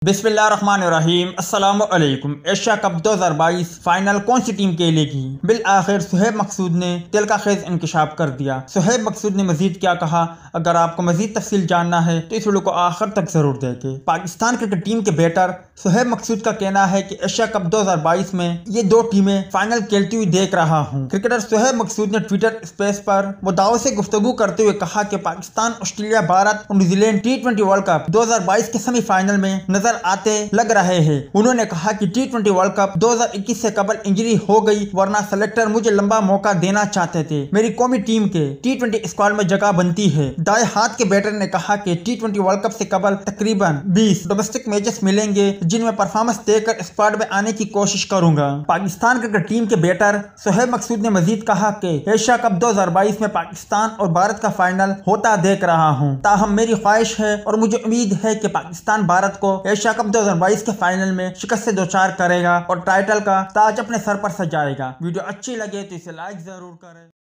बिस्मिल्लाहिर्रहमानिर्रहीम अस्सलामुअलैकुम। Asia cup 2022 final कौन सी टीम खेलेगी? बिल आखिर सुहेब मकसूद ने दिल का खेज इंकशाफ कर दिया। सुहेब मकसूद ने मजीद क्या कहा? अगर आपको मजीद तफसील जानना है तो इस वीडियो को आखिर तक जरूर देखें। पाकिस्तान क्रिकेट टीम के बैटर सुहेब मकसूद का कहना है कि एशिया कप 2022 में ये दो टीमें फाइनल खेलती हुई देख रहा हूँ। क्रिकेटर सुहेब मकसूद ने ट्विटर स्पेस पर मुद्दाओं से गुफ्तगू करते हुए कहा कि पाकिस्तान, ऑस्ट्रेलिया, भारत और न्यूजीलैंड T20 वर्ल्ड कप 2022 के सेमीफाइनल में नजर आते लग रहे हैं। उन्होंने कहा कि T20 वर्ल्ड कप 2021 से कबल इंजरी हो गई, वरना सेलेक्टर मुझे लंबा मौका देना चाहते थे। मेरी कौमी टीम के T20 स्क्वाड में जगह बनती है। दाएं हाथ के बैटर ने कहा कि T20 वर्ल्ड कप से कबल तकरीबन 20 डोमेस्टिक मैचेस मिलेंगे, जिनमें परफॉर्मेंस देकर स्क्वाड में आने की कोशिश करूंगा। पाकिस्तान क्रिकेट टीम के बैटर सुहेब मकसूद ने मजीद कहा कि एशिया कप 2022 में पाकिस्तान और भारत का फाइनल होता देख रहा हूं। ताहम मेरी ख्वाहिश है और मुझे उम्मीद है कि पाकिस्तान भारत को एशिया कप 2022 के फाइनल में शिकस्त से दो चार करेगा और टाइटल का ताज अपने सर पर सजाएगा। वीडियो अच्छी लगे तो इसे लाइक जरूर करें।